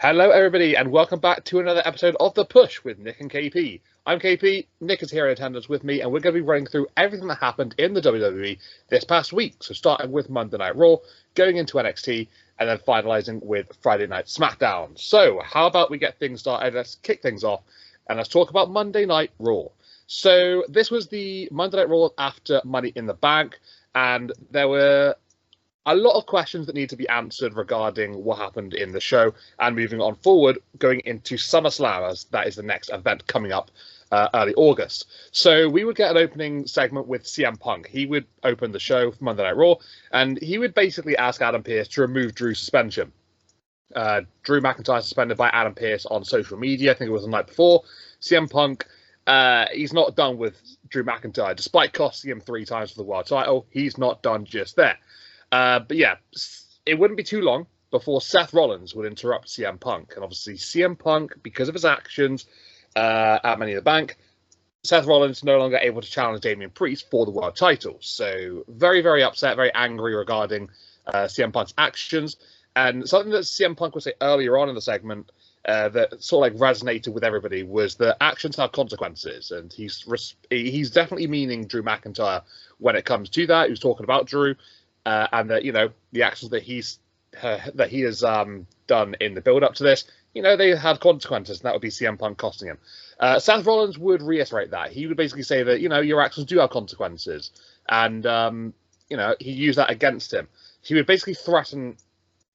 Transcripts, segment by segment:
Hello, everybody, and welcome back to another episode of The Push with Nick and KP. I'm KP, Nick is here in attendance with me, and we're going to be running through everything that happened in the WWE this past week. So starting with Monday Night Raw, going into NXT, and then finalising with Friday Night Smackdown. So how about we get things started? Let's kick things off, and let's talk about Monday Night Raw. So this was the Monday Night Raw after Money in the Bank, and there were a lot of questions that need to be answered regarding what happened in the show and moving on forward, going into SummerSlam, as that is the next event coming up early August. So we would get an opening segment with CM Punk. He would open the show for Monday Night Raw, and he would basically ask Adam Pearce to remove Drew's suspension. Drew McIntyre suspended by Adam Pearce on social media. I think it was the night before. CM Punk, he's not done with Drew McIntyre. Despite costing him 3 times for the world title, he's not done just there. But yeah, it wouldn't be too long before Seth Rollins would interrupt CM Punk. And obviously CM Punk, because of his actions at Money in the Bank, Seth Rollins no longer able to challenge Damian Priest for the world title. So very, very upset, very angry regarding CM Punk's actions. And something that CM Punk would say earlier on in the segment that sort of like resonated with everybody was that actions have consequences. And he's definitely meaning Drew McIntyre when it comes to that. He was talking about Drew. And that, you know, the actions that he has done in the build up to this, you know, they had consequences, and that would be CM Punk costing him. Seth Rollins would reiterate that. He would basically say that, you know, your actions do have consequences, and you know, he used that against him. He would basically threaten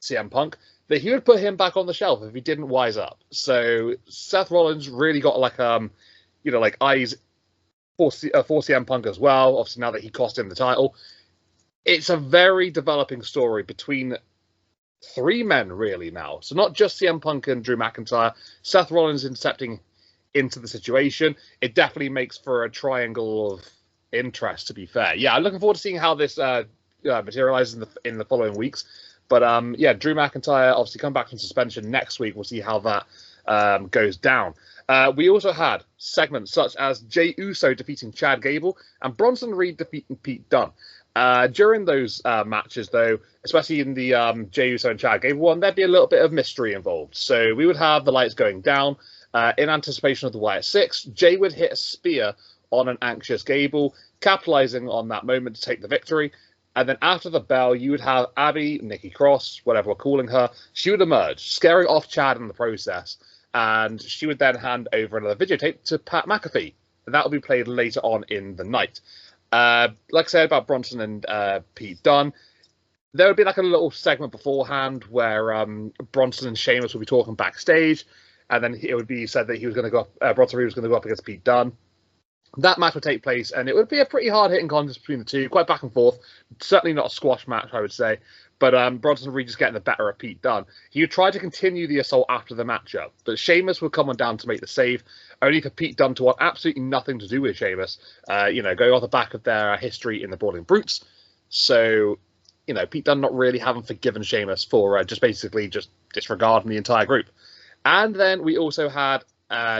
CM Punk that he would put him back on the shelf if he didn't wise up. So Seth Rollins really got like you know, like eyes for CM Punk as well. Obviously, now that he cost him the title. It's a very developing story between 3 men, really, now. So not just CM Punk and Drew McIntyre. Seth Rollins intercepting into the situation. It definitely makes for a triangle of interest, to be fair. Yeah, I'm looking forward to seeing how this materializes in the following weeks. But yeah, Drew McIntyre obviously come back from suspension next week. We'll see how that goes down. We also had segments such as Jey Uso defeating Chad Gable and Bronson Reed defeating Pete Dunne. During those matches, though, especially in the Jey Uso and Chad Gable one, there'd be a little bit of mystery involved. So we would have the lights going down in anticipation of the Wyatt Six. Jey would hit a spear on an anxious Gable, capitalizing on that moment to take the victory. And then after the bell, you would have Abby, Nikki Cross, whatever we're calling her, she would emerge, scaring off Chad in the process. And she would then hand over another videotape to Pat McAfee. And that will be played later on in the night. Like I said about Bronson and Pete Dunne, there would be like a little segment beforehand where Bronson and Sheamus would be talking backstage, and then it would be said that he was going to go up, Bronson Reed was going to go up against Pete Dunne. That match would take place, and it would be a pretty hard-hitting contest between the two, quite back and forth. Certainly not a squash match, I would say. But Bronson Reed just getting the better of Pete Dunne. He would try to continue the assault after the matchup, but Sheamus would come on down to make the save, only for Pete Dunne to want absolutely nothing to do with Sheamus, you know, going off the back of their history in the Brawling Brutes. So, you know, Pete Dunne not really having forgiven Sheamus for just basically just disregarding the entire group. And then we also had,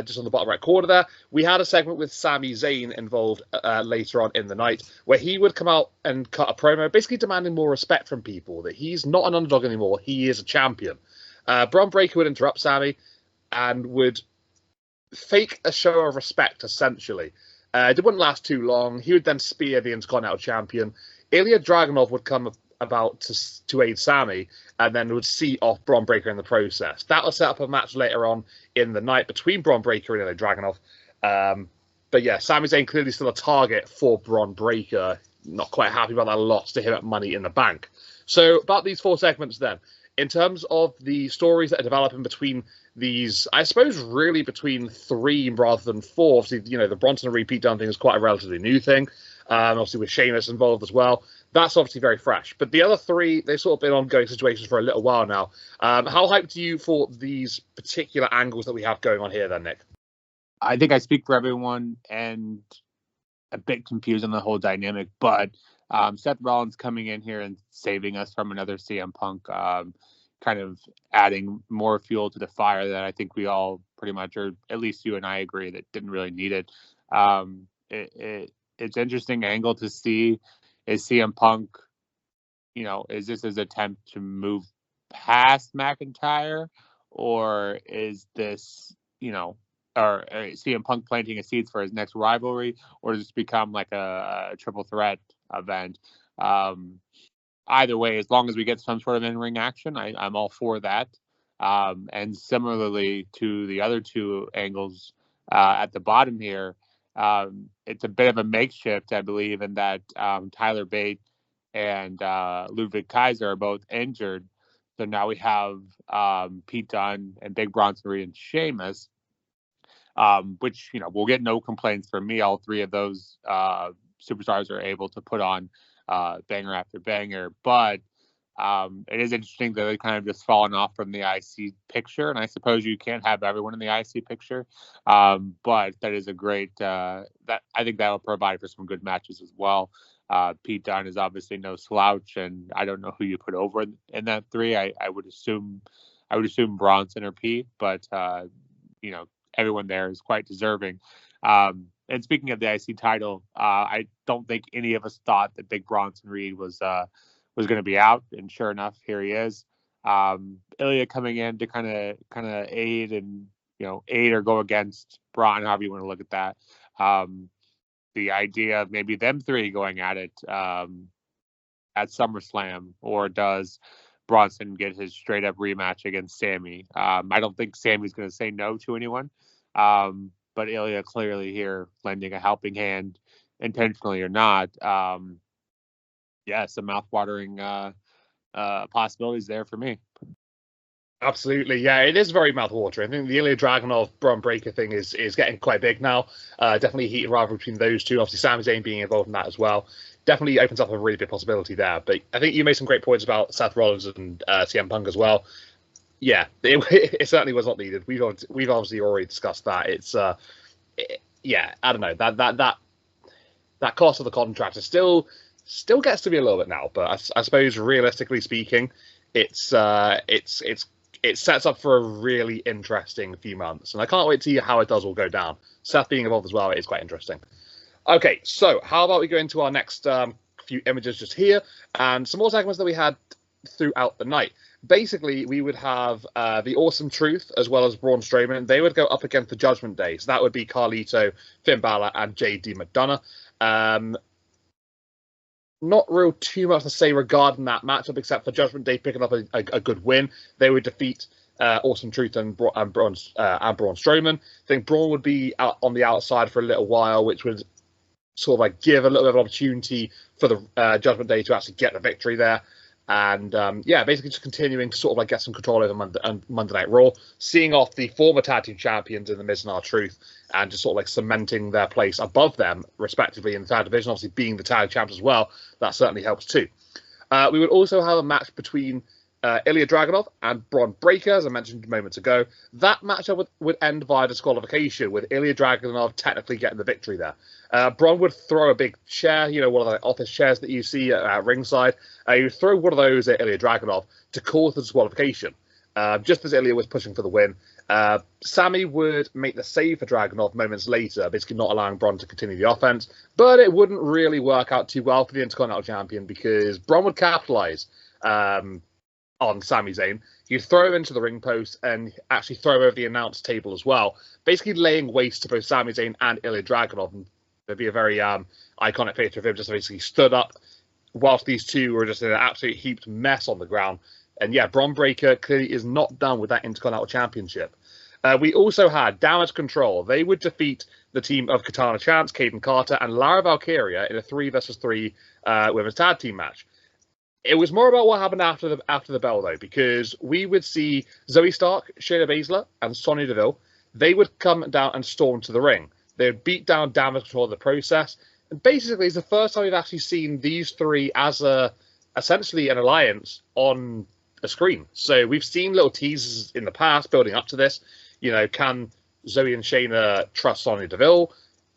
just on the bottom right corner there, we had a segment with Sami Zayn involved later on in the night, where he would come out and cut a promo, basically demanding more respect from people, that he's not an underdog anymore, he is a champion. Braun Breaker would interrupt Sami and would fake a show of respect, essentially. It wouldn't last too long. He would then spear the Intercontinental Champion. Ilya Dragunov would come about to aid Sami, and then would see off Braun Breaker in the process. That will set up a match later on in the night between Braun Breaker and Ilya Dragunov. But yeah, Sami Zayn clearly still a target for Braun Breaker. Not quite happy about that loss to him at Money in the Bank. So about these 4 segments then. In terms of the stories that are developing between these, I suppose really between 3 rather than 4. Obviously, you know, the Bronson and Pete Dunne thing is quite a relatively new thing. Obviously with Sheamus involved as well. That's obviously very fresh. But the other 3, they've sort of been ongoing situations for a little while now. How hyped are you for these particular angles that we have going on here then, Nick? I think I speak for everyone and a bit confused on the whole dynamic, but Seth Rollins coming in here and saving us from another CM Punk, kind of adding more fuel to the fire that I think we all pretty much, or at least you and I agree, that didn't really need it. It's interesting angle to see. Is CM Punk, you know, is this his attempt to move past McIntyre, or is this, or CM Punk planting his seeds for his next rivalry, or does this become like a triple threat event? Either way, as long as we get some sort of in-ring action, I'm all for that. And similarly to the other two angles at the bottom here, it's a bit of a makeshift, I believe, in that Tyler Bate and Ludwig Kaiser are both injured. So now we have Pete Dunne and Big Bronson Reed and Sheamus, which, we'll get no complaints from me. All three of those superstars are able to put on banger after banger. But it is interesting that they kind of just fallen off from the IC picture. And I suppose you can't have everyone in the IC picture. But that is a great, that I think that will provide for some good matches as well. Pete Dunne is obviously no slouch, and I don't know who you put over in that three. I would assume Bronson or Pete, but everyone there is quite deserving. And speaking of the IC title, I don't think any of us thought that Big Bronson Reed was going to be out, and sure enough, here he is. Ilya coming in to kind of aid and aid or go against Braun, however you want to look at that. The idea of maybe them three going at it at SummerSlam, or does Bronson get his straight up rematch against Sammy? I don't think Sammy's going to say no to anyone, but Ilya clearly here lending a helping hand, intentionally or not. Some mouthwatering possibilities there for me. Absolutely, yeah, it is very mouthwatering. I think the Ilya Dragunov Braun Breaker thing is getting quite big now. Definitely heated rivalry between those two. Obviously, Sami Zayn being involved in that as well definitely opens up a really big possibility there. But I think you made some great points about Seth Rollins and CM Punk as well. Yeah, it certainly was not needed. We've obviously already discussed that. It's I don't know, that cost of the contract is still gets to me a little bit now. But I suppose realistically speaking, it sets up for a really interesting few months, and I can't wait to see how it does all go down. Seth being involved as well is quite interesting. Okay, so how about we go into our next few images just here, and some more segments that we had throughout the night. Basically, we would have the Awesome Truth as well as Braun Strowman. They would go up against the Judgment Day, so that would be Carlito, Finn Balor, and JD McDonough. Not real too much to say regarding that matchup, except for Judgment Day picking up a good win. They would defeat Awesome Truth and Braun Strowman. I think Braun would be out on the outside for a little while, which would sort of like give a little bit of opportunity for the Judgment Day to actually get the victory there. And basically just continuing to sort of like get some control over Monday Night Raw, seeing off the former tag team champions in the Miz and R-Truth, and just sort of like cementing their place above them, respectively, in the tag division. Obviously, being the tag champs as well, that certainly helps too. We would also have a match between Ilya Dragunov and Braun Breaker, as I mentioned moments ago. That matchup would end via disqualification, with Ilya Dragunov technically getting the victory there. Braun would throw a big chair, one of the office chairs that you see at ringside. He would throw one of those at Ilya Dragunov to cause the disqualification, just as Ilya was pushing for the win. Sammy would make the save for Dragunov moments later, basically not allowing Braun to continue the offense, but it wouldn't really work out too well for the Intercontinental Champion, because Braun would capitalize on Sami Zayn. He'd throw him into the ring post and actually throw him over the announce table as well, basically laying waste to both Sami Zayn and Ilya Dragunov. And there'd be a very iconic picture of him just basically stood up whilst these two were just in an absolute heaped mess on the ground. And yeah, Braun Breaker clearly is not done with that Intercontinental Championship. We also had Damage Control. They would defeat the team of Katana Chance, Caden Carter, and Lara Valkyria in a 3-versus-3 women's tag team match. It was more about what happened after the bell, though, because we would see Zoe Stark, Shayna Baszler, and Sonya Deville. They would come down and storm to the ring. They would beat down Damage Control in the process. And basically, it's the first time we've actually seen these three as essentially an alliance on a screen. So we've seen little teasers in the past building up to this. Can Zoe and Shayna trust Sonya Deville?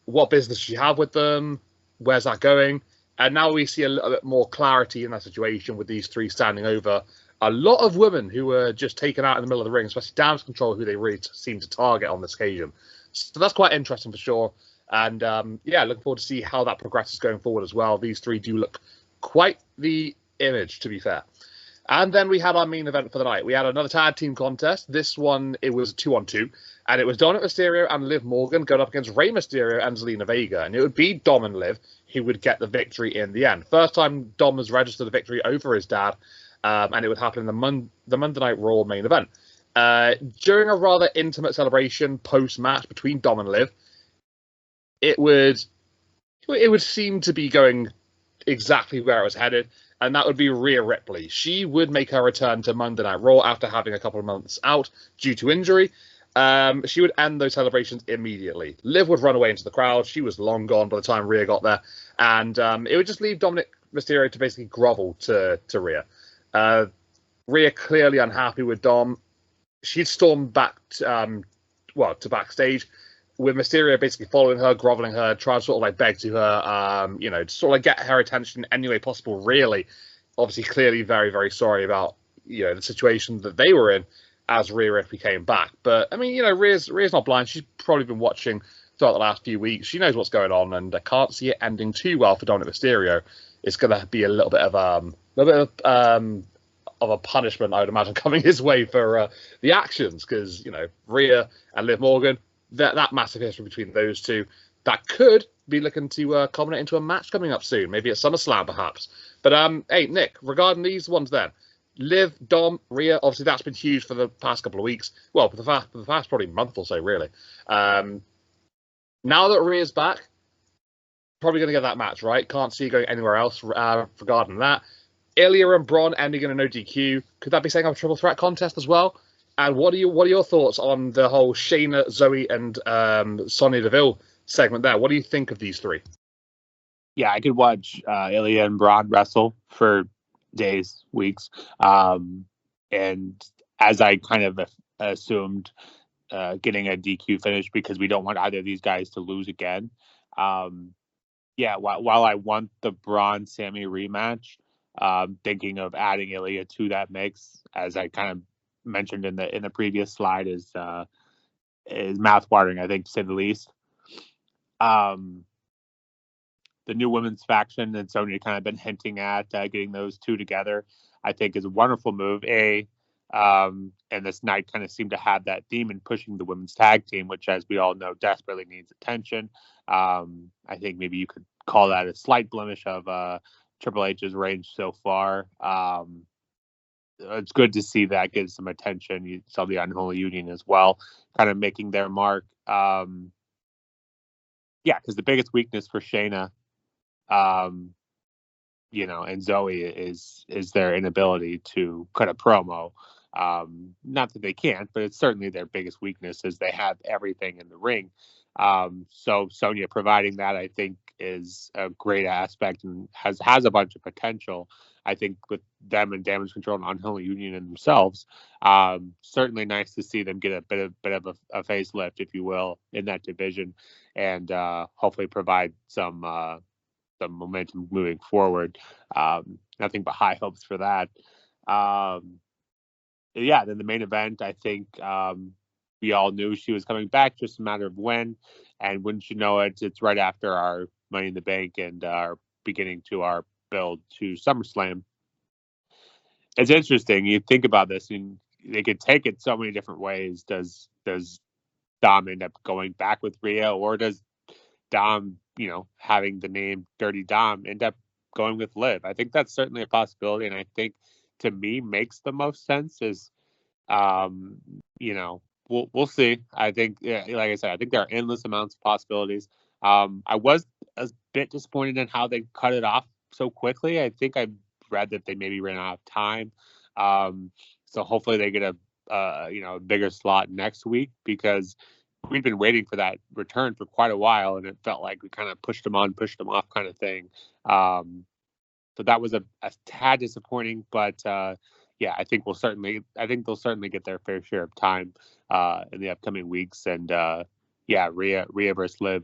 What business does she have with them? Where's that going? And now we see a little bit more clarity in that situation, with these three standing over a lot of women who were just taken out in the middle of the ring, especially Damage Control, who they really seem to target on this occasion. So that's quite interesting for sure. And looking forward to see how that progresses going forward as well. These three do look quite the image, to be fair. And then we had our main event for the night. We had another tag team contest. This one, it was 2-on-2. And it was Dominic Mysterio and Liv Morgan going up against Rey Mysterio and Zelina Vega. And it would be Dom and Liv who would get the victory in the end. First time Dom has registered the victory over his dad. And it would happen in the Monday Night Raw main event. During a rather intimate celebration post-match between Dom and Liv, it would seem to be going exactly where it was headed. And that would be Rhea Ripley. She would make her return to Monday Night Raw after having a couple of months out due to injury. She would end those celebrations immediately. Liv would run away into the crowd. She was long gone by the time Rhea got there. And it would just leave Dominic Mysterio to basically grovel to Rhea. Rhea clearly unhappy with Dom. She'd storm back to backstage, with Mysterio basically following her, groveling her, trying to sort of like beg to her, to sort of like get her attention any way possible, really. Obviously, clearly very, very sorry about, the situation that they were in as Rhea Ripley came back. But, I mean, Rhea's not blind. She's probably been watching throughout the last few weeks. She knows what's going on, and I can't see it ending too well for Dominic Mysterio. It's going to be a little bit of a punishment, I would imagine, coming his way for the actions, because, Rhea and Liv Morgan, that massive history between those two, that could be looking to culminate into a match coming up soon, maybe at SummerSlam perhaps. But hey, Nick, regarding these ones then, Liv, Dom, Rhea, obviously that's been huge for the past couple of weeks. Well, for the past probably month or so, really. Now that Rhea's back, probably going to get that match, right? Can't see it going anywhere else regarding that. Ilya and Braun ending in a no DQ. Could that be setting up a triple threat contest as well? And what are your thoughts on the whole Shayna, Zoe, and Sonya Deville segment there? What do you think of these three? Yeah, I could watch Ilya and Braun wrestle for days, weeks. And as I kind of assumed, getting a DQ finish because we don't want either of these guys to lose again. Yeah, while I want the Braun Sammy rematch, thinking of adding Ilya to that mix, as I kind of mentioned in the previous slide, is mouthwatering, I think, to say the least. The new women's faction and Sonya kind of been hinting at getting those two together, I think, is a wonderful move. And this night kind of seemed to have that theme in pushing the women's tag team, which, as we all know, desperately needs attention. I think maybe you could call that a slight blemish of Triple H's range so far. It's good to see that get some attention. You saw the Unholy Union as well, kind of making their mark. Because the biggest weakness for Shayna, and Zoe is their inability to cut a promo. Not that they can't, but it's certainly their biggest weakness, is they have everything in the ring. So Sonya providing that, I think, is a great aspect and has a bunch of potential. I think with them and Damage Control and Unholy Union in themselves, certainly nice to see them get a bit of a facelift, if you will, in that division, and hopefully provide some momentum moving forward. Nothing but high hopes for that. Then the main event, I think we all knew she was coming back, just a matter of when. And wouldn't you know it, it's right after our Money in the Bank and our beginning to our build to SummerSlam. It's interesting. You think about this, and they could take it so many different ways. Does Dom end up going back with Rhea, or does Dom, having the name Dirty Dom, end up going with Liv? I think that's certainly a possibility, and I think, to me, makes the most sense. Is we'll see. I think, like I said, I think there are endless amounts of possibilities. I was a bit disappointed in how they cut it off so quickly. I think I read that they maybe ran out of time. So hopefully they get a bigger slot next week, because we've been waiting for that return for quite a while, and it felt like we kind of pushed them on, pushed them off kind of thing. So that was a tad disappointing, but I think they'll certainly get their fair share of time in the upcoming weeks. And Rhea versus Liv,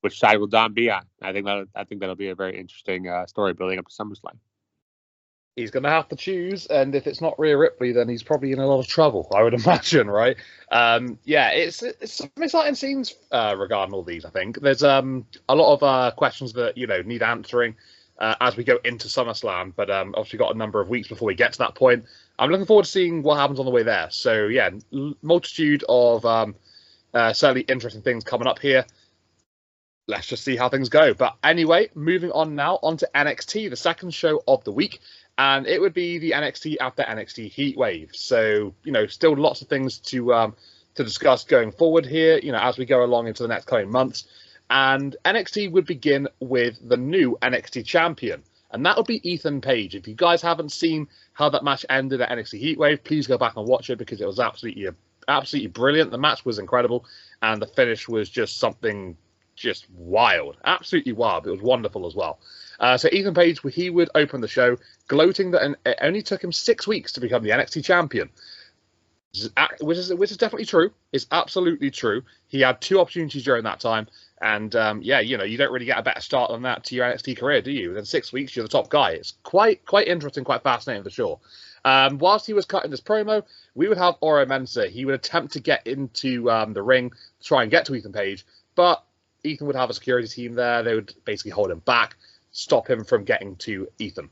which side will Dom be on? I think that'll be a very interesting story building up to SummerSlam. He's going to have to choose, and if it's not Rhea Ripley, then he's probably in a lot of trouble, I would imagine, right? It's some exciting scenes regarding all these, I think. There's a lot of questions that, need answering. as we go into SummerSlam. But obviously got a number of weeks before we get to that point. I'm looking forward to seeing what happens on the way there. So yeah, multitude of certainly interesting things coming up here. Let's just see how things go. But anyway, moving on now onto NXT, the second show of the week. And it would be the NXT after NXT Heatwave. So, still lots of things to discuss going forward here, as we go along into the next coming months. And NXT would begin with the new NXT champion. And that would be Ethan Page. If you guys haven't seen how that match ended at NXT Heatwave, please go back and watch it because it was absolutely brilliant. The match was incredible. And the finish was just something just wild, absolutely wild. It was wonderful as well. So Ethan Page, he would open the show gloating that it only took him 6 weeks to become the NXT champion, which is definitely true. It's absolutely true. He had 2 opportunities during that time, and you don't really get a better start than that to your NXT career, do you? Within 6 weeks, you're the top guy. It's quite interesting, quite fascinating for sure. Whilst he was cutting this promo, we would have Oro Mensah. He would attempt to get into the ring to try and get to Ethan Page, but Ethan would have a security team there. They would basically hold him back, stop him from getting to Ethan.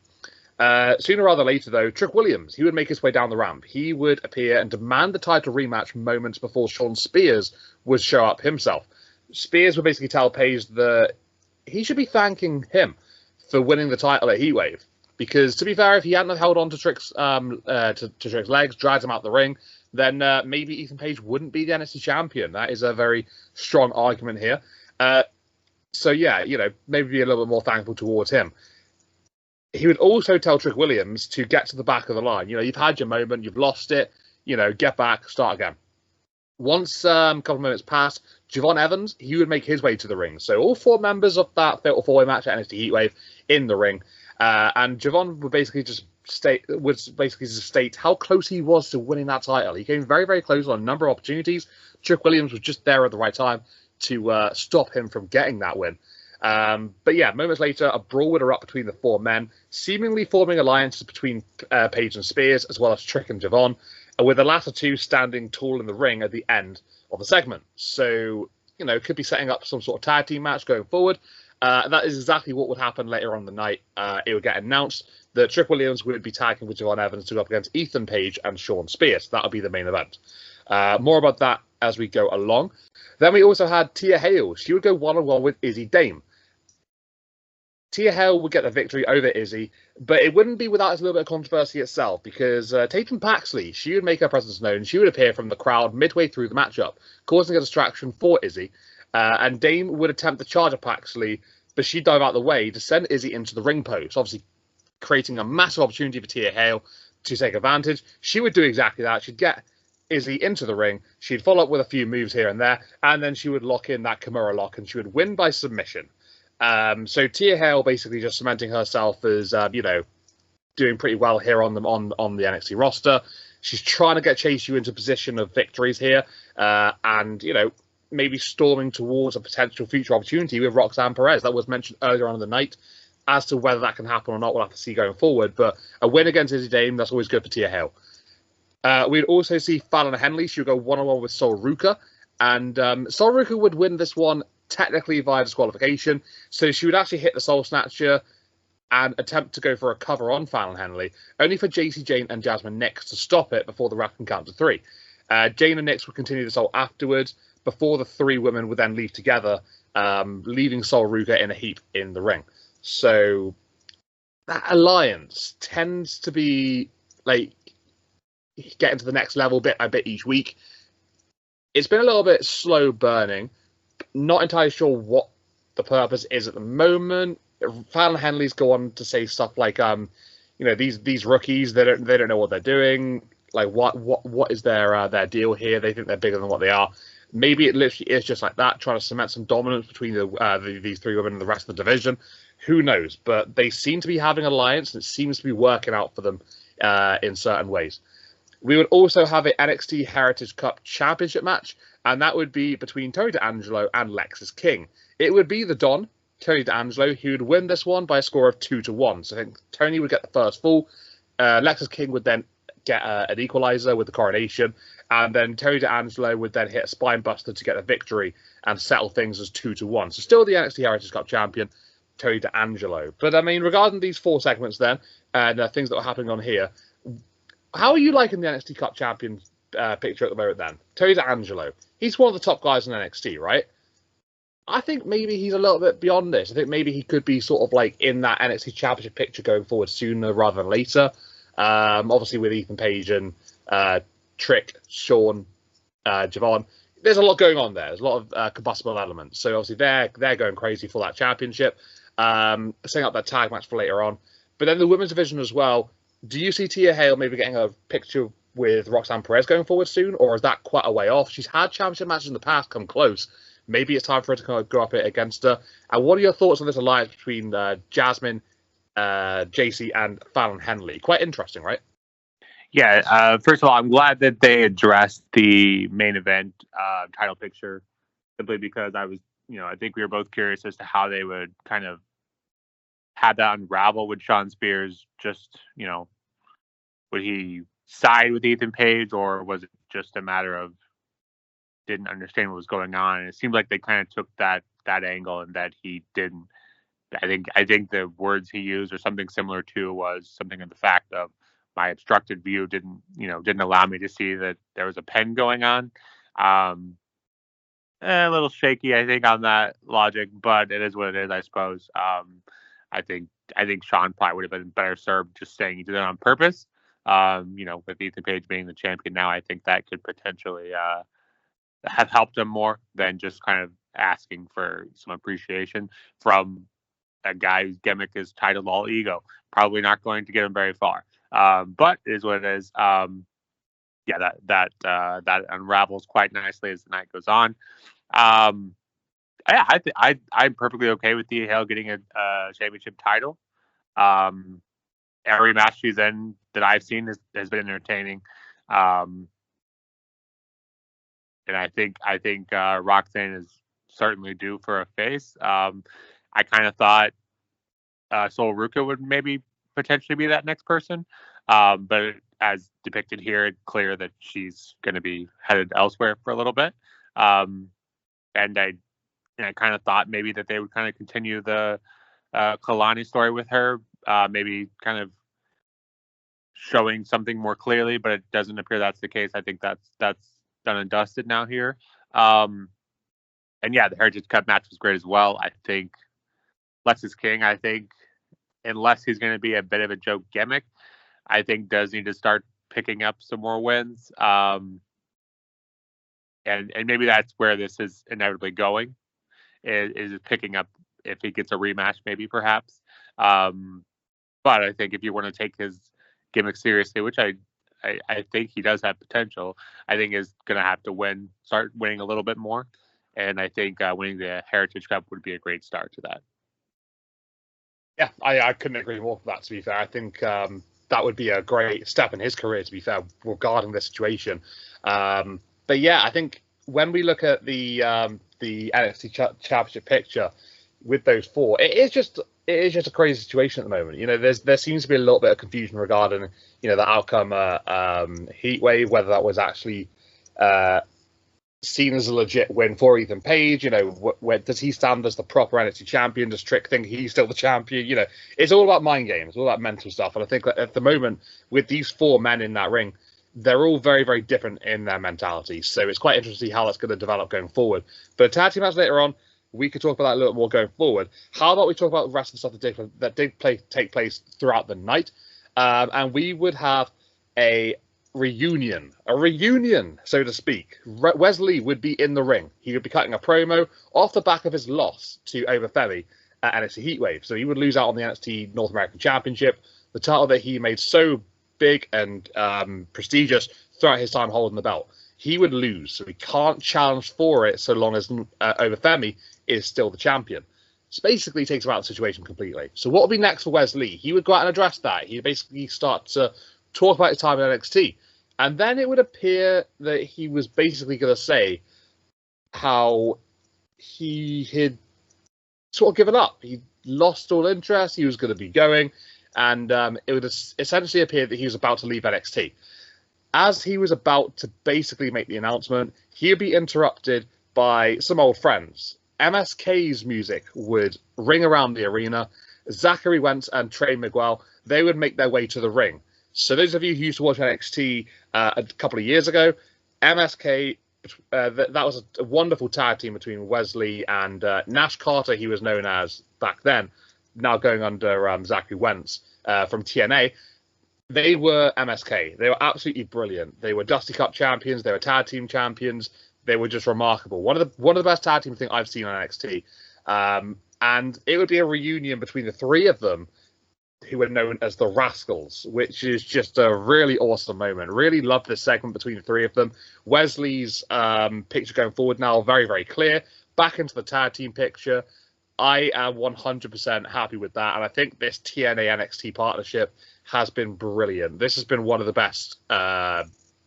Sooner rather later, though, Trick Williams, he would make his way down the ramp. He would appear and demand the title rematch moments before Shawn Spears would show up himself. Spears would basically tell Page that he should be thanking him for winning the title at Heatwave. Because, to be fair, if he hadn't held on to Trick's legs, dragged him out the ring, then maybe Ethan Page wouldn't be the NXT champion. That is a very strong argument here. Maybe be a little bit more thankful towards him. He would also tell Trick Williams to get to the back of the line. You've had your moment, you've lost it, get back, start again. Once a couple of minutes passed, Javon Evans, he would make his way to the ring. So all 4 members of that Fatal 4-Way match at NXT Heatwave in the ring. And Javon would basically just state how close he was to winning that title. He came very, very close on a number of opportunities. Trick Williams was just there at the right time to stop him from getting that win. Moments later, a brawl would erupt between the 4 men, seemingly forming alliances between Page and Spears, as well as Trick and Javon, with the latter 2 standing tall in the ring at the end of the segment. So, could be setting up some sort of tag team match going forward. That is exactly what would happen later on in the night. It would get announced that Trick Williams would be tagging with Javon Evans to go up against Ethan Page and Shawn Spears. That would be the main event. More about that as we go along. Then we also had Tia Hale. She would go one-on-one with Izzy Dame. Tia Hale would get the victory over Izzy, but it wouldn't be without a little bit of controversy itself, because Tatum Paxley, she would make her presence known. She would appear from the crowd midway through the matchup, causing a distraction for Izzy. And Dame would attempt to charge at Paxley, but she'd dive out of the way to send Izzy into the ring post, obviously creating a massive opportunity for Tia Hale to take advantage. She would do exactly that. She'd get Izzy into the ring. She'd follow up with a few moves here and there, and then she would lock in that Kimura lock, and she would win by submission. So Tia Hale basically just cementing herself as, doing pretty well here on the NXT roster. She's trying to get Chase U into position of victories here, and maybe storming towards a potential future opportunity with Roxanne Perez. That was mentioned earlier on in the night. As to whether that can happen or not, we'll have to see going forward. But a win against Izzy Dame, that's always good for Tia Hale. We'd also see Fallon Henley. She would go one-on-one with Sol Ruka. And Sol Ruka would win this one technically via disqualification. So she would actually hit the Soul Snatcher and attempt to go for a cover on Fallon Henley, only for JC Jane and Jasmine Nix to stop it before the ref can count to 3. Jane and Nix would continue the Soul afterwards, before the 3 women would then leave together, leaving Sol Ruka in a heap in the ring. So that alliance tends to be getting to the next level bit by bit each week. It's been a little bit slow burning. Not entirely sure what the purpose is at the moment. Fallon Henley's go on to say stuff like, these rookies, they don't know what they're doing. Like, what is their deal here? They think they're bigger than what they are. Maybe it literally is just like that, trying to cement some dominance between these 3 women and the rest of the division. Who knows? But they seem to be having an alliance, and it seems to be working out for them in certain ways. We would also have an NXT Heritage Cup Championship match, and that would be between Tony D'Angelo and Lexis King. It would be the Don, Tony D'Angelo, who would win this one by a score of 2-1. So I think Tony would get the first fall. Lexis King would then get an equalizer with the coronation, and then Tony D'Angelo would then hit a spine buster to get the victory and settle things as 2-1. So still the NXT Heritage Cup champion. Tony D'Angelo. But I mean, regarding these 4 segments then, and things that were happening on here, how are you liking the NXT Cup Champion picture at the moment then? Tony D'Angelo, he's one of the top guys in NXT, right? I think maybe he's a little bit beyond this. I think maybe he could be sort of like in that NXT Championship picture going forward sooner rather than later. Obviously with Ethan Page and Trick, Sean, Javon, there's a lot going on there. There's a lot of combustible elements. So obviously they're going crazy for that championship. Setting up that tag match for later on. But then the women's division as well. Do you see Tia Hale maybe getting a picture with Roxanne Perez going forward soon, or is that quite a way off? She's had championship matches in the past come close. Maybe it's time for her to kind of go up it against her. And what are your thoughts on this alliance between Jasmine, JC, and Fallon Henley? Quite interesting, right? Yeah. First of all, I'm glad that they addressed the main event title picture, simply because I think we were both curious as to how they would kind of have that unravel with Shawn Spears. Just, would he side with Ethan Page, or was it just a matter of didn't understand what was going on? And it seemed like they kind of took that angle, and that he didn't. I think the words he used or something similar to was something of the fact of my obstructed view didn't allow me to see that there was a pen going on. A little shaky, I think, on that logic, but it is what it is, I suppose. I think Sean probably would have been better served just saying he did it on purpose. With Ethan Page being the champion now, I think that could potentially have helped him more than just kind of asking for some appreciation from a guy whose gimmick is titled All Ego. Probably not going to get him very far. But it is what it is. That unravels quite nicely as the night goes on. I'm perfectly okay with Thea Hale getting a championship title. Every match she's in that I've seen has been entertaining. And I think Roxanne is certainly due for a face. I kind of thought Sol Ruka would maybe potentially be that next person. But as depicted here, it's clear that she's going to be headed elsewhere for a little bit. And I kind of thought maybe that they would kind of continue the Kalani story with her, maybe kind of showing something more clearly, but it doesn't appear that's the case. I think that's done and dusted now here. And yeah, the Heritage Cup match was great as well. I think Lex is King. I think unless he's going to be a bit of a joke gimmick, I think does need to start picking up some more wins. And maybe that's where this is inevitably going, is picking up if he gets a rematch, maybe perhaps. But I think if you want to take his gimmick seriously, which I think he does have potential, I think is going to have to start winning a little bit more. And I think winning the Heritage Cup would be a great start to that. Yeah, I couldn't agree more with that, to be fair. I think that would be a great step in his career, to be fair, regarding the situation. But yeah, I think when we look at the NXT Championship picture with those 4, it is just a crazy situation at the moment. There seems to be a little bit of confusion regarding the outcome Heat Wave, whether that was actually seen as a legit win for Ethan Page. Where does he stand as the proper NXT champion? Does Trick think he's still the champion? It's all about mind games, all about mental stuff. And I think that at the moment, with these 4 men in that ring, they're all very, very different in their mentality. So it's quite interesting to see how that's going to develop going forward. But a tag team match later on, we could talk about that a little more going forward. How about we talk about the rest of the stuff that did take place throughout the night? And we would have a reunion, so to speak. Wesley would be in the ring. He would be cutting a promo off the back of his loss to Overfemi at NXT Heatwave. So he would lose out on the NXT North American Championship, the title that he made so big and prestigious throughout his time holding the belt. He would lose, so he can't challenge for it so long as Overfemi is still the champion. So basically, he takes him out of the situation completely. So what would be next for Wesley? He would go out and address that. He'd basically start to talk about his time in NXT. And then it would appear that he was basically going to say how he had sort of given up. He lost all interest. He was going to be going. And it would essentially appear that he was about to leave NXT. As he was about to basically make the announcement, he would be interrupted by some old friends. MSK's music would ring around the arena. Zachary Wentz and Trey Miguel, they would make their way to the ring. So those of you who used to watch NXT a couple of years ago, MSK, that was a wonderful tag team between Wesley and Nash Carter, he was known as back then, now going under Zachary Wentz from TNA. They were MSK. They were absolutely brilliant. They were Dusty Cup champions. They were tag team champions. They were just remarkable. One of the best tag team things I've seen on NXT. And it would be a reunion between the three of them, who were known as the Rascals, which is just a really awesome moment. Really love this segment between the three of them. Wesley's picture going forward now very, very clear. Back into the tag team picture. I am 100% happy with that. And I think this TNA NXT partnership has been brilliant. This has been one of the best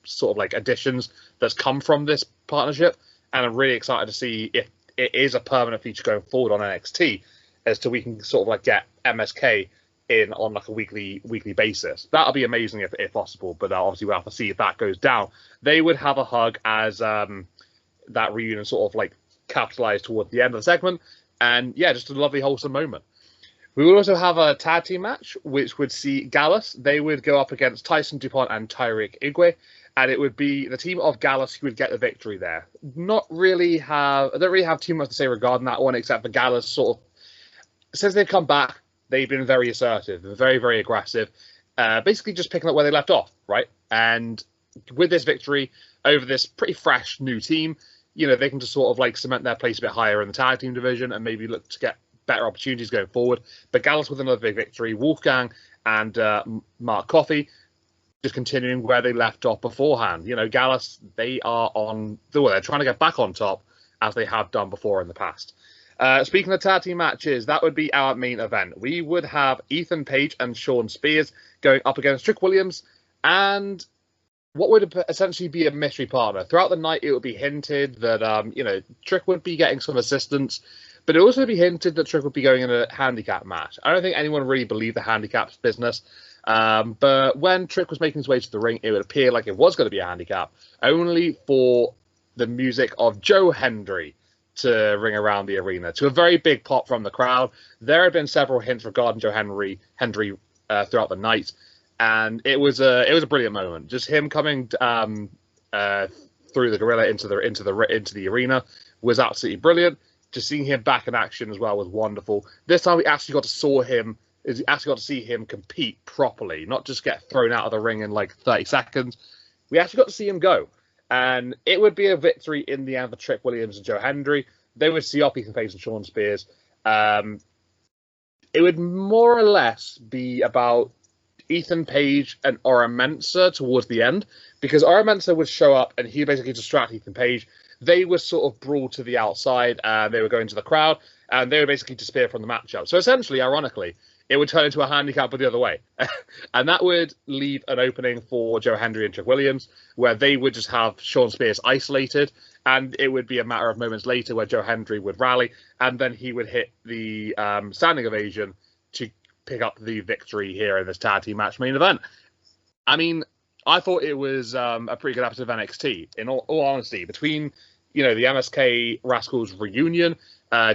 sort of like additions that's come from this partnership. And I'm really excited to see if it is a permanent feature going forward on NXT, as to we can sort of like get MSK in on like a weekly basis. That'll be amazing if possible, but obviously we'll have to see if that goes down. They would have a hug as that reunion sort of like capitalized towards the end of the segment, and yeah, just a lovely wholesome moment. We will also have a tag team match, which would see Gallus. They would go up against Tyson DuPont and Tyreek Igwe, and it would be the team of Gallus who would get the victory there. I don't really have too much to say regarding that one, except for Gallus sort of, since they've come back, they've been very assertive, very, very aggressive, basically just picking up where they left off, right? And with this victory over this pretty fresh new team, you know, they can just sort of like cement their place a bit higher in the tag team division and maybe look to get better opportunities going forward. But Gallus with another big victory, Wolfgang and Mark Coffey just continuing where they left off beforehand. You know, Gallus, they're trying to get back on top as they have done before in the past. Speaking of tag team matches, that would be our main event. We would have Ethan Page and Sean Spears going up against Trick Williams and what would essentially be a mystery partner. Throughout the night, it would be hinted that, Trick would be getting some assistance, but it would also be hinted that Trick would be going in a handicap match. I don't think anyone really believed the handicap's business, but when Trick was making his way to the ring, it would appear like it was going to be a handicap, only for the music of Joe Hendry to ring around the arena, to a very big pop from the crowd. There have been several hints regarding Joe Hendry throughout the night, and it was a brilliant moment. Just him coming through the gorilla into the arena was absolutely brilliant. Just seeing him back in action as well was wonderful. This time we actually got to see him compete properly, not just get thrown out of the ring in like 30 seconds. We actually got to see him go. And it would be a victory in the end for Trick Williams and Joe Hendry. They would see off Ethan Page and Sean Spears. It would more or less be about Ethan Page and Ora Mensah towards the end, because Ora Mensah would show up and he basically distract Ethan Page. They would sort of brawl to the outside and they would go into the crowd and they would basically disappear from the matchup. So essentially, ironically, it would turn into a handicap but the other way. And that would leave an opening for Joe Hendry and Trick Williams, where they would just have Sean Spears isolated, and it would be a matter of moments later where Joe Hendry would rally, and then he would hit the standing ovation to pick up the victory here in this tag team match main event. I mean, I thought it was a pretty good episode of NXT, in all honesty, between the MSK Rascals reunion,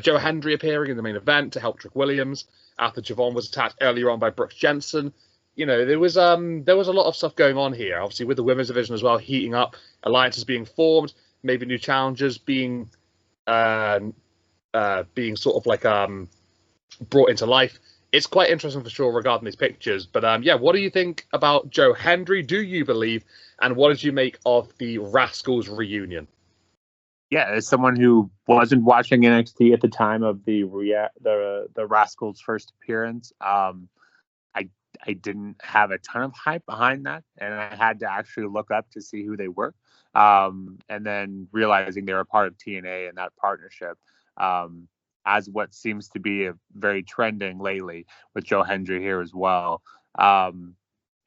Joe Hendry appearing in the main event to help Trick Williams after Javon was attacked earlier on by Brooks Jensen. There was a lot of stuff going on here. Obviously, with the women's division as well heating up, alliances being formed, maybe new challengers being sort of like brought into life. It's quite interesting for sure regarding these pictures. But what do you think about Joe Hendry? Do you believe? And what did you make of the Rascals reunion? Yeah, as someone who wasn't watching NXT at the time of the Rascals' first appearance, I didn't have a ton of hype behind that, and I had to actually look up to see who they were, and then realizing they were part of TNA and that partnership, as what seems to be a very trending lately with Joe Hendry here as well.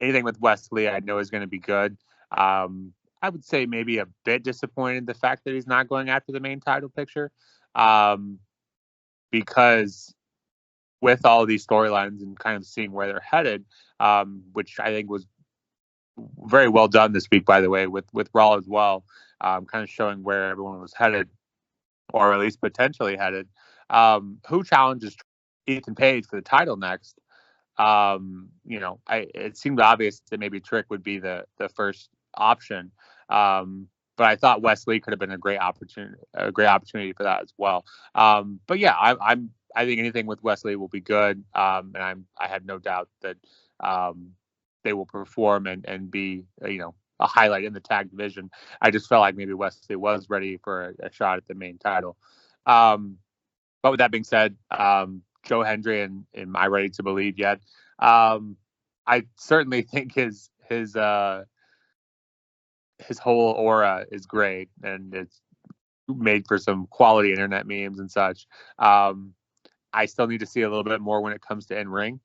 Anything with Wesley, I know is going to be good. I would say maybe a bit disappointed the fact that he's not going after the main title picture, because with all these storylines and kind of seeing where they're headed, which I think was very well done this week, by the way, with Raw as well, kind of showing where everyone was headed. or at least potentially headed. Who challenges Ethan Page for the title next? It seemed obvious that maybe Trick would be the first option. But I thought Wesley could have been a great opportunity for that as well. But yeah, I think anything with Wesley will be good. And I have no doubt that they will perform and be a highlight in the tag division. I just felt like maybe Wesley was ready for a shot at the main title. But with that being said, Joe Hendry and Am I Ready to Believe Yet? I certainly think his whole aura is great, and it's made for some quality internet memes and such. I still need to see a little bit more when it comes to in-ring.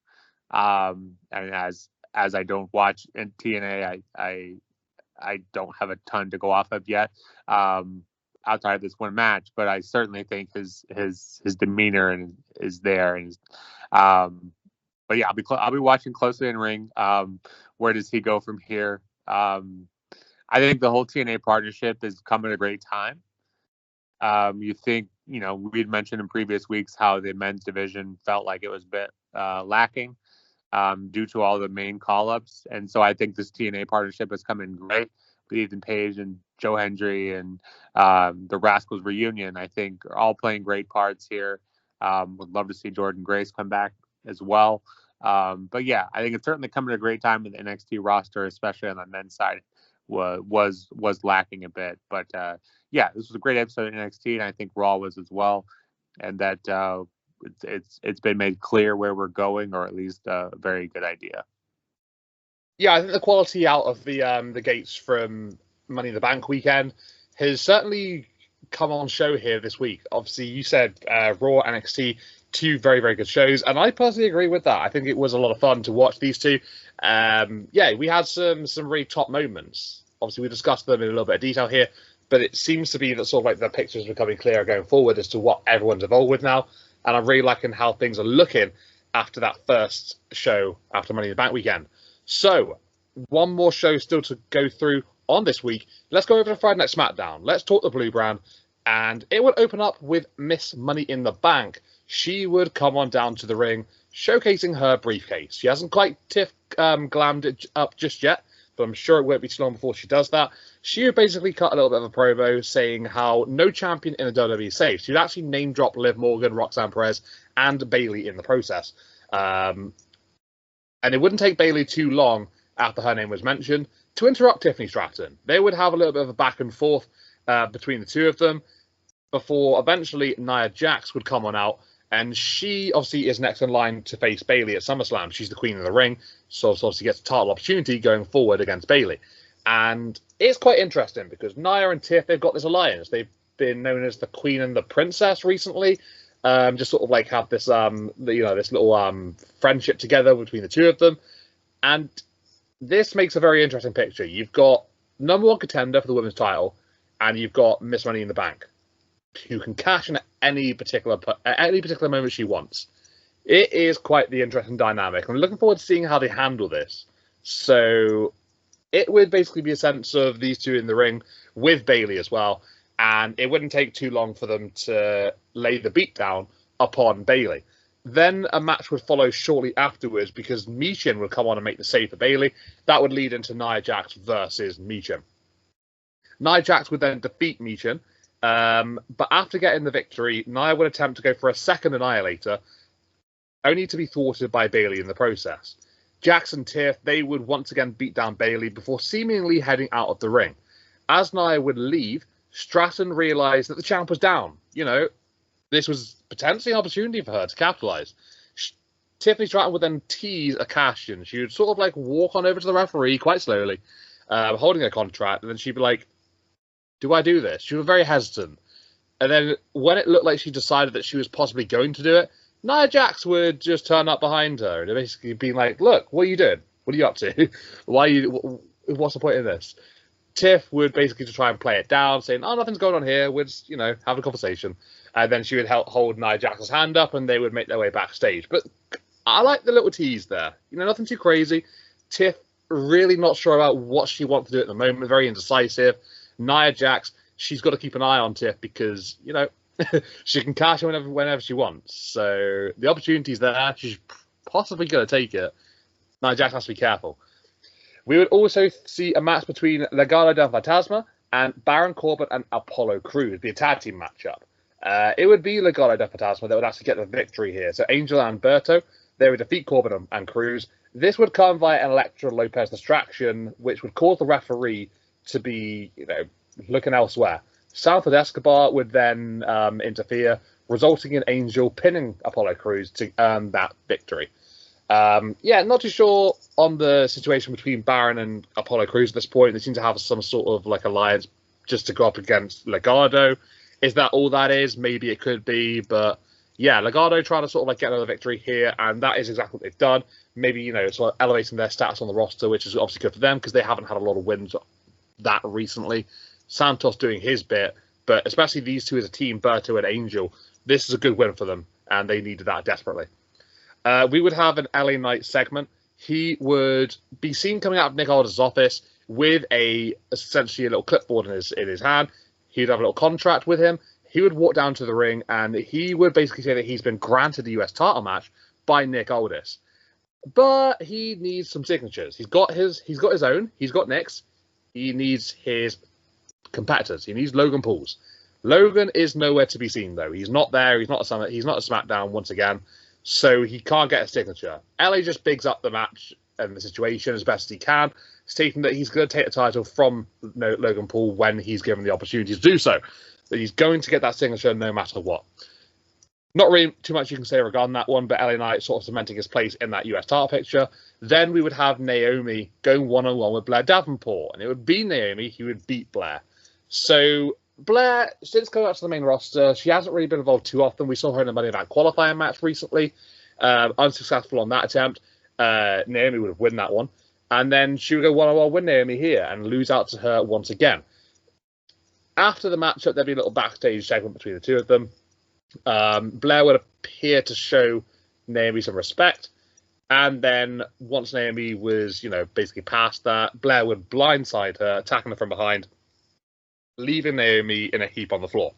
And as I don't watch in TNA, I don't have a ton to go off of yet. Outside of this one match, but I certainly think his demeanor is there, and but yeah, I'll be watching closely in ring. Where does he go from here? I think the whole TNA partnership is coming at a great time. You think, we'd mentioned in previous weeks how the men's division felt like it was a bit lacking due to all the main call-ups, and so I think this TNA partnership is coming great. With Ethan Page and Joe Hendry and the Rascals reunion, I think, are all playing great parts here. Would love to see Jordan Grace come back as well. But yeah, I think it's certainly coming at a great time with the NXT roster, especially on the men's side, was lacking a bit. But yeah, this was a great episode of NXT, and I think Raw was as well. And that it's been made clear where we're going, or at least a very good idea. Yeah, I think the quality out of the gates from Money in the Bank weekend has certainly come on show here this week. Obviously, you said Raw, NXT, two very, very good shows, and I personally agree with that. I think it was a lot of fun to watch these two. Yeah, we had some really top moments. Obviously, we discussed them in a little bit of detail here, but it seems to be that sort of like the picture is becoming clearer going forward as to what everyone's involved with now, and I'm really liking how things are looking after that first show after Money in the Bank weekend. So, one more show still to go through on this week. Let's go over to Friday Night SmackDown. Let's talk the Blue Brand. And it would open up with Miss Money in the Bank. She would come on down to the ring, showcasing her briefcase. She hasn't quite glammed it up just yet, but I'm sure it won't be too long before she does that. She would basically cut a little bit of a promo saying how no champion in the WWE is safe. She'd actually name drop Liv Morgan, Roxanne Perez, and Bayley in the process. And it wouldn't take Bayley too long after her name was mentioned to interrupt Tiffany Stratton. They would have a little bit of a back and forth between the two of them before eventually Nia Jax would come on out, and she obviously is next in line to face Bayley at SummerSlam. She's the queen of the ring, so obviously gets a title opportunity going forward against Bayley. And it's quite interesting because Nia and Tiff, they've got this alliance. They've been known as the Queen and the Princess recently. Just sort of like have this, this little friendship together between the two of them. And this makes a very interesting picture. You've got number one contender for the women's title, and you've got Miss Money in the Bank, who can cash in at any particular moment she wants. It is quite the interesting dynamic. I'm looking forward to seeing how they handle this. So it would basically be a sense of these two in the ring with Bayley as well, and it wouldn't take too long for them to lay the beat down upon Bayley. Then a match would follow shortly afterwards because Michin would come on and make the save for Bayley. That would lead into Nia Jax versus Michin. Nia Jax would then defeat Michin, but after getting the victory, Nia would attempt to go for a second Annihilator, only to be thwarted by Bayley in the process. Jax and Tiff, they would once again beat down Bayley before seemingly heading out of the ring. As Nia would leave, Stratton realised that the champ was down. This was potentially an opportunity for her to capitalise. Tiffany Stratton would then tease a cash-in. She would sort of like walk on over to the referee quite slowly, holding a contract, and then she'd be like, do I do this? She was very hesitant. And then when it looked like she decided that she was possibly going to do it, Nia Jax would just turn up behind her and basically be like, look, what are you doing? What are you up to? What's the point in this? Tiff would basically just try and play it down, saying, oh, nothing's going on here. We're just, have a conversation. And then she would hold Nia Jax's hand up and they would make their way backstage. But I like the little tease there. Nothing too crazy. Tiff really not sure about what she wants to do at the moment. Very indecisive. Nia Jax, she's got to keep an eye on Tiff because, She can cash in whenever she wants. So the opportunity's there. She's possibly going to take it. Now, Jax has to be careful. We would also see a match between Legado del Fantasma and Baron Corbin and Apollo Crews, be a tag team matchup. It would be Legado del Fantasma that would actually get the victory here. So Angel and Berto, they would defeat Corbin and Crews. This would come via an Elektra Lopez distraction, which would cause the referee to be, looking elsewhere. Santos Escobar would then interfere, resulting in Angel pinning Apollo Crews to earn that victory. Not too sure on the situation between Baron and Apollo Crews at this point. They seem to have some sort of alliance just to go up against Legado. Is that all that is? Maybe it could be, but yeah, Legado trying to sort of get another victory here, and that is exactly what they've done. Maybe, sort of elevating their status on the roster, which is obviously good for them because they haven't had a lot of wins that recently. Santos doing his bit, but especially these two as a team, Berto and Angel, this is a good win for them, and they needed that desperately. We would have an LA Knight segment. He would be seen coming out of Nick Aldis' office with essentially a little clipboard in his hand. He'd have a little contract with him. He would walk down to the ring, and he would basically say that he's been granted the US title match by Nick Aldis. But he needs some signatures. He's got his own. He's got Nick's. He needs his competitors. He needs Logan Paul's. Logan is nowhere to be seen, though. He's not there. He's not a Summit. He's not a SmackDown once again. So he can't get a signature. LA just bigs up the match and the situation as best as he can, stating that he's going to take the title from Logan Paul when he's given the opportunity to do so. That he's going to get that signature no matter what. Not really too much you can say regarding that one, but LA Knight sort of cementing his place in that US title picture. Then we would have Naomi going one-on-one with Blair Davenport, and it would be Naomi who would beat Blair. So Blair, since coming up to the main roster, she hasn't really been involved too often. We saw her in the Money in the Bank qualifying match recently. Unsuccessful on that attempt. Naomi would have won that one. And then she would go one-on-one with Naomi here and lose out to her once again. After the matchup, there'd be a little backstage segment between the two of them. Blair would appear to show Naomi some respect. And then once Naomi was, basically past that, Blair would blindside her, attacking her from behind, leaving Naomi in a heap on the floor.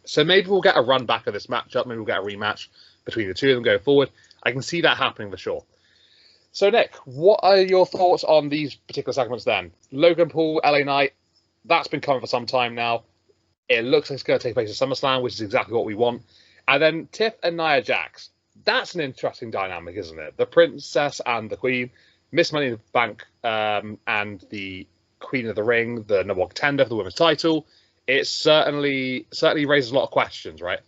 So maybe we'll get a run back of this matchup. Maybe we'll get a rematch between the two of them going forward. I can see that happening for sure. So, Nick, what are your thoughts on these particular segments then? Logan Paul, LA Knight, that's been coming for some time now. It looks like it's going to take place at SummerSlam, which is exactly what we want. And then Tiff and Nia Jax. That's an interesting dynamic, isn't it? The Princess and the Queen, Miss Money in the Bank, and the Queen of the Ring, the number one contender for the women's title. It certainly raises a lot of questions, right?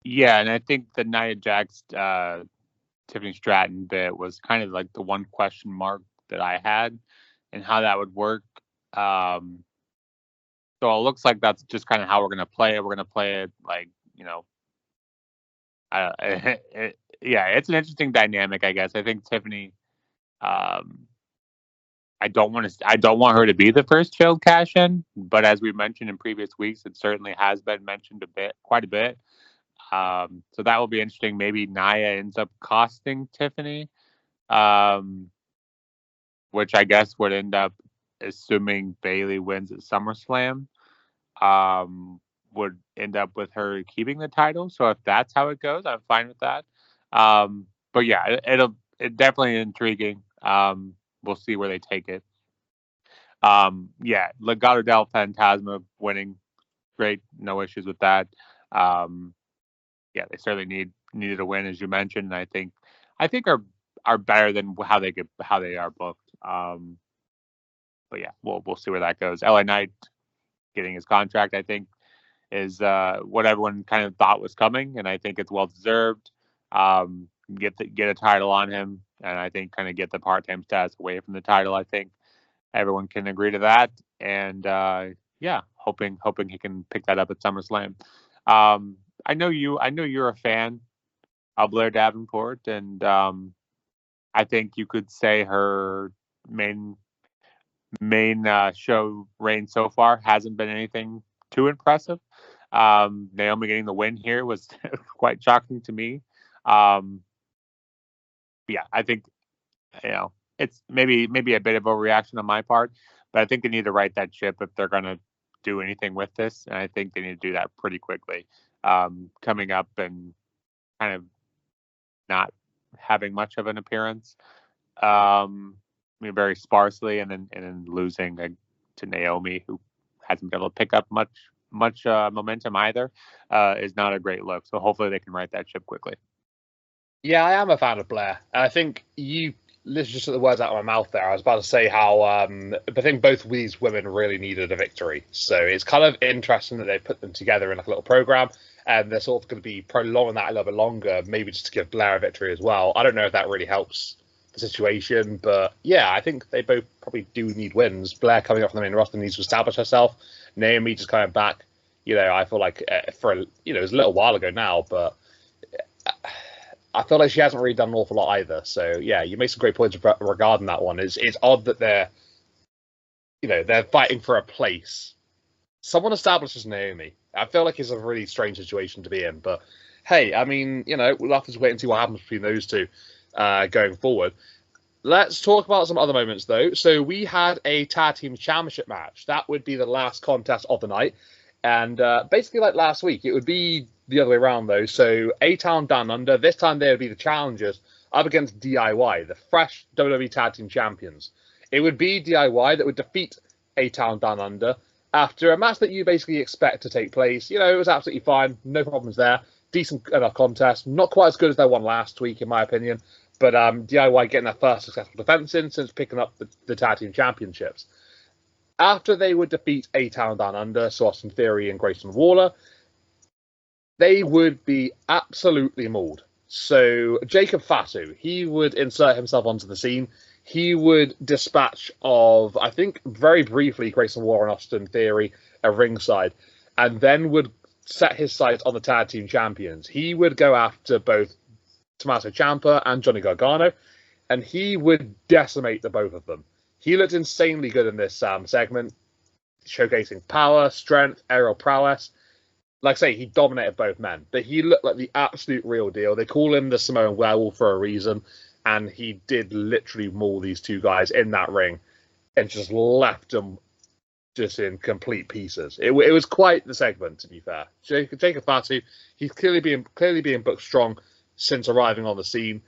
Yeah, and I think the Nia Jax, Tiffany Stratton bit was kind of the one question mark that I had and how that would work. So it looks like that's just kind of how we're going to play it. We're going to play it it's an interesting dynamic, I guess. I think Tiffany, I don't want her to be the first failed cash in, but as we mentioned in previous weeks, it certainly has been mentioned quite a bit. So that will be interesting. Maybe Nia ends up costing Tiffany, which I guess would end up, assuming Bayley wins at SummerSlam, would end up with her keeping the title. So if that's how it goes, I'm fine with that. But yeah, it's definitely intriguing. We'll see where they take it. Legado del Fantasma winning, great, no issues with that. They certainly needed a win, as you mentioned. And I think are better than how they are booked. But yeah, we'll see where that goes. LA Knight getting his contract, I think, is what everyone kind of thought was coming, and I think it's well deserved. Get a title on him, and I think kind of get the part-time status away from the title. I think everyone can agree to that, and hoping he can pick that up at SummerSlam. I know you're a fan of Blair Davenport, and I think you could say her main show reign so far hasn't been anything too impressive. Naomi getting the win here was quite shocking to me. I think it's maybe a bit of a reaction on my part, but I think they need to right that ship if they're going to do anything with this, and I think they need to do that pretty quickly. Coming up and kind of not having much of an appearance, very sparsely, and then losing to Naomi, who hasn't been able to pick up much momentum either, is not a great look. So hopefully they can right that ship quickly. Yeah, I am a fan of Blair. I think you literally just took the words out of my mouth there. I was about to say how I think both of these women really needed a victory. So it's kind of interesting that they put them together in like a little program, and they're sort of going to be prolonging that a little bit longer, maybe just to give Blair a victory as well. I don't know if that really helps the situation, but yeah, I think they both probably do need wins. Blair coming up from the main roster needs to establish herself. Naomi just coming back. I feel like it was a little while ago now, but I feel like she hasn't really done an awful lot either. So yeah, you make some great points regarding that one. It's odd that they're fighting for a place. Someone establishes Naomi. I feel like it's a really strange situation to be in. But hey, I mean, we'll have to wait and see what happens between those two going forward. Let's talk about some other moments though. So we had a tag team championship match. That would be the last contest of the night. And basically like last week, it would be the other way around though. So A-Town Down Under, this time they would be the challengers up against DIY, the fresh WWE Tag Team Champions. It would be DIY that would defeat A-Town Down Under after a match that you basically expect to take place. It was absolutely fine. No problems there. Decent enough contest. Not quite as good as their one last week, in my opinion. But DIY getting their first successful defense in since picking up the Tag Team Championships. After they would defeat A-Town Down Under, so Austin Theory and Grayson Waller, they would be absolutely mauled. So Jacob Fatu, he would insert himself onto the scene. He would dispatch of, I think, very briefly, Grayson Waller and Austin Theory at ringside, and then would set his sights on the Tag Team Champions. He would go after both Tommaso Ciampa and Johnny Gargano, and he would decimate the both of them. He looked insanely good in this segment, showcasing power, strength, aerial prowess. Like I say, he dominated both men, but he looked like the absolute real deal. They call him the Samoan Werewolf for a reason, and he did literally maul these two guys in that ring and just left them just in complete pieces. It was quite the segment, to be fair. Jacob Fatu, he's clearly being booked strong since arriving on the scene,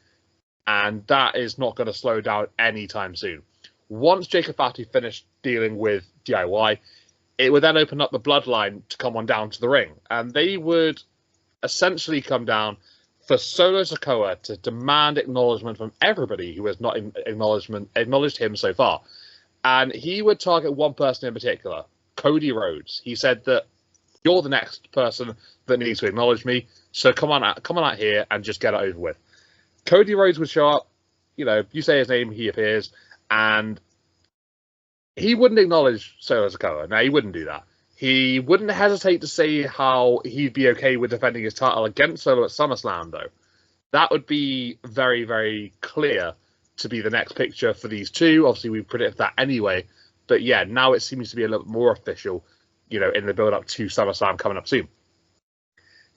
and that is not going to slow down anytime soon. Once Jacob Fatu finished dealing with DIY, it would then open up the bloodline to come on down to the ring. And they would essentially come down for Solo Sikoa to demand acknowledgement from everybody who has not acknowledged him so far. And he would target one person in particular, Cody Rhodes. He said that you're the next person that needs to acknowledge me, so come on out here and just get it over with. Cody Rhodes would show up, you say his name, he appears, and he wouldn't acknowledge Solo Sikoa. Now, he wouldn't do that. He wouldn't hesitate to say how he'd be okay with defending his title against Solo at SummerSlam, though. That would be very, very clear to be the next picture for these two. Obviously, we predicted that anyway. But yeah, now it seems to be a little more official, in the build-up to SummerSlam coming up soon.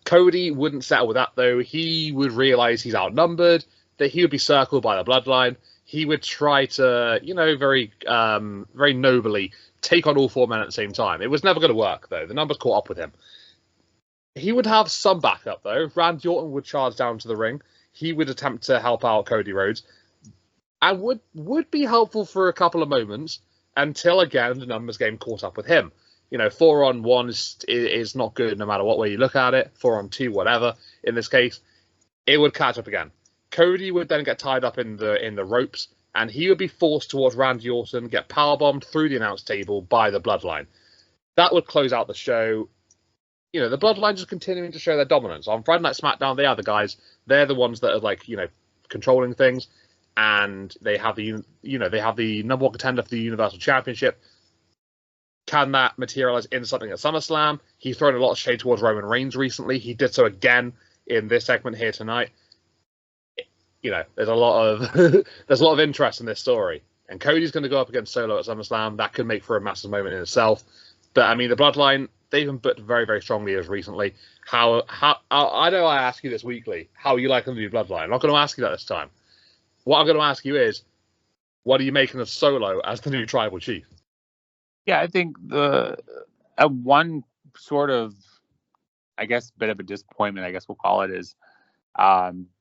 Cody wouldn't settle with that, though. He would realize he's outnumbered, that he would be circled by the bloodline. He would try to, very very nobly take on all four men at the same time. It was never going to work, though. The numbers caught up with him. He would have some backup, though. Randy Orton would charge down to the ring. He would attempt to help out Cody Rhodes and would be helpful for a couple of moments until, again, the numbers game caught up with him. 4-on-1 is not good no matter what way you look at it. 4-on-2, whatever, in this case. It would catch up again. Cody would then get tied up in the ropes, and he would be forced towards Randy Orton, get powerbombed through the announce table by the Bloodline. That would close out the show. The Bloodline just continuing to show their dominance. On Friday Night SmackDown, they are the guys. They're the ones that are controlling things, and they have the number one contender for the Universal Championship. Can that materialize in something at SummerSlam? He's thrown a lot of shade towards Roman Reigns recently. He did so again in this segment here tonight. There's a lot of interest in this story, and Cody's going to go up against Solo at SummerSlam. That could make for a massive moment in itself. But I mean, the Bloodline, they've been booked very, very strongly as recently. How I know I ask you this weekly, how you like the new Bloodline. I'm not going to ask you that this time. What I'm going to ask you is, what are you making of Solo as the new Tribal Chief? Yeah, I think one sort of, I guess, bit of a disappointment, I guess we'll call it, is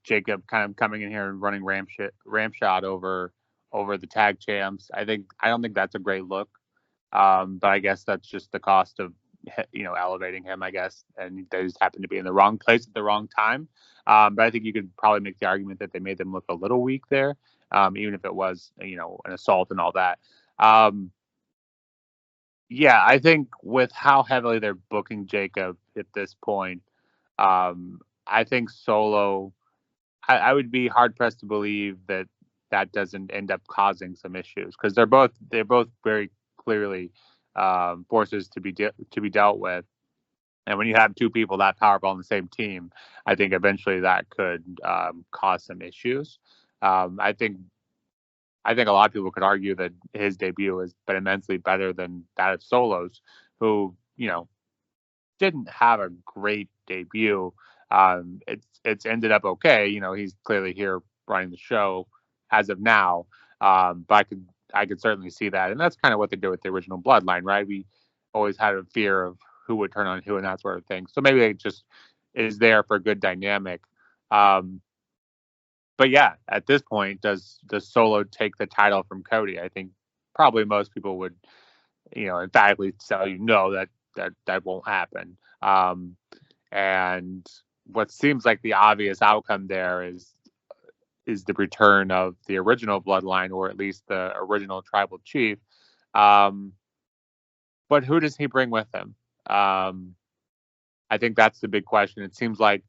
Jacob kind of coming in here and running ramshot over the tag champs. I don't think that's a great look. But I guess that's just the cost of, elevating him, I guess. And they just happened to be in the wrong place at the wrong time. But I think you could probably make the argument that they made them look a little weak there, even if it was, an assault and all that. Yeah, I think with how heavily they're booking Jacob at this point, I think Solo, I would be hard pressed to believe that doesn't end up causing some issues, because they're both very clearly forces to be dealt with. And when you have two people that powerful on the same team, I think eventually that could cause some issues. I think a lot of people could argue that his debut has been immensely better than that of Solo's, who, didn't have a great debut. It's ended up okay. He's clearly here running the show as of now. But I could certainly see that. And that's kind of what they did with the original Bloodline, right? We always had a fear of who would turn on who and that sort of thing. So maybe it just is there for a good dynamic. But yeah, at this point, does Solo take the title from Cody? I think probably most people would, emphatically tell you no, that won't happen. And what seems like the obvious outcome there is the return of the original Bloodline, or at least the original tribal chief. But who does he bring with him? I think that's the big question. It seems like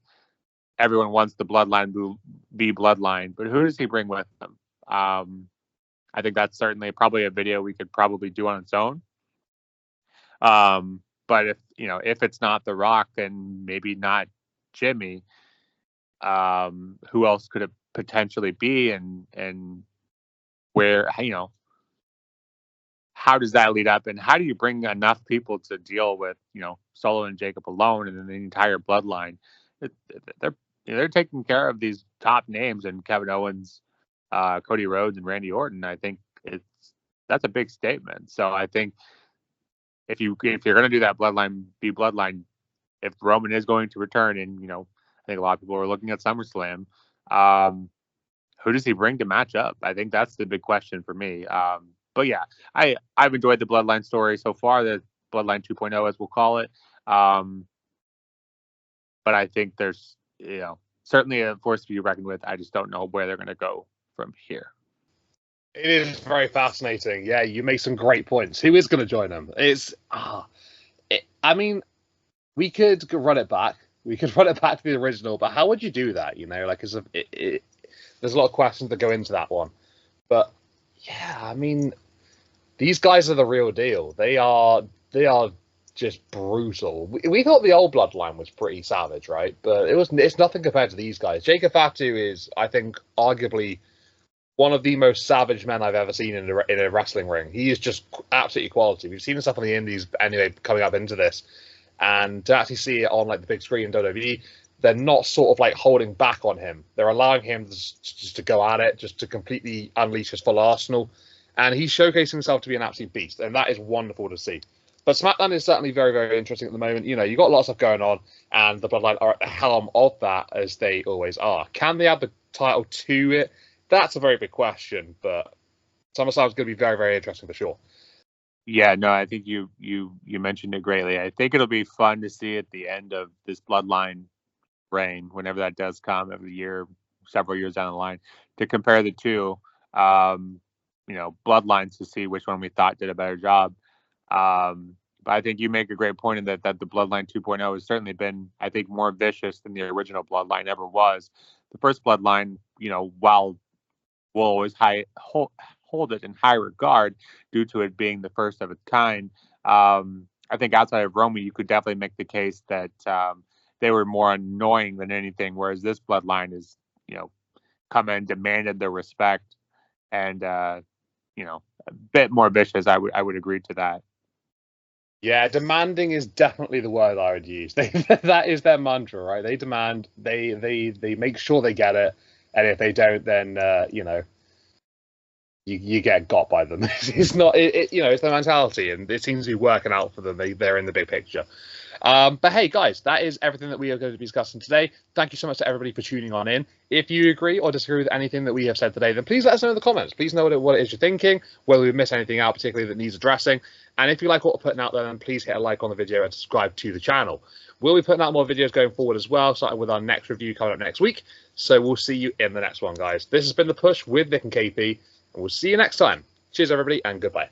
everyone wants the Bloodline to be Bloodline, but who does he bring with him? I think that's certainly probably a video we could probably do on its own. But if it's not The Rock, then maybe not Jimmy. Who else could it potentially be, and where, how does that lead up, and how do you bring enough people to deal with, Solo and Jacob alone, and then the entire Bloodline? They're taking care of these top names, and Kevin Owens, Cody Rhodes, and Randy Orton. I think that's a big statement. So I think if you're going to do that Bloodline be Bloodline, if Roman is going to return, and I think a lot of people are looking at SummerSlam, who does he bring to match up? I think that's the big question for me. But yeah, I've enjoyed the Bloodline story so far, the Bloodline 2.0, as we'll call it. But I think there's, certainly a force to be reckoned with. I just don't know where they're going to go from here. It is very fascinating. Yeah, you make some great points. Who is going to join them? I mean, we could run it back. We could run it back to the original, but how would you do that? There's a lot of questions that go into that one. But yeah, I mean, these guys are the real deal. They are just brutal. We thought the old Bloodline was pretty savage, right? But it's nothing compared to these guys. Jacob Fatu is, I think, arguably one of the most savage men I've ever seen in a wrestling ring. He is just absolutely quality. We've seen stuff on the indies anyway, coming up into this, and to actually see it on like the big screen in WWE, they're not sort of like holding back on him. They're allowing him just to go at it, just to completely unleash his full arsenal, and he's showcasing himself to be an absolute beast, and that is wonderful to see. But SmackDown is certainly very, very interesting at the moment. You've got lots of stuff going on, and the Bloodline are at the helm of that, as they always are. Can they add the title to it? That's a very big question, but SummerSlam is going to be very, very interesting for sure. Yeah, no, I think you mentioned it greatly. I think it'll be fun to see at the end of this Bloodline reign, whenever that does come, every year, several years down the line, to compare the two, Bloodlines, to see which one we thought did a better job. But I think you make a great point in that the Bloodline 2.0 has certainly been, I think, more vicious than the original Bloodline ever was. The first Bloodline, while we'll always hold it in high regard due to it being the first of its kind, I think outside of Roman, you could definitely make the case that they were more annoying than anything, whereas this Bloodline is, come in, demanded their respect, and a bit more vicious. I would agree to that. Yeah, demanding is definitely the word I would use. That is their mantra, right? They demand, they make sure they get it, and if they don't, then you get got by them. It's not, it's their mentality, and it seems to be working out for them. They're in the big picture. But hey, guys, that is everything that we are going to be discussing today. Thank you so much to everybody for tuning on in. If you agree or disagree with anything that we have said today, then please let us know in the comments. Please know what it is you're thinking, whether we missed anything out particularly that needs addressing. And if you like what we're putting out there, then please hit a like on the video and subscribe to the channel. We'll be putting out more videos going forward as well, starting with our next review coming up next week. So we'll see you in the next one, guys. This has been The Push with Nick and KP, and we'll see you next time. Cheers, everybody, and goodbye.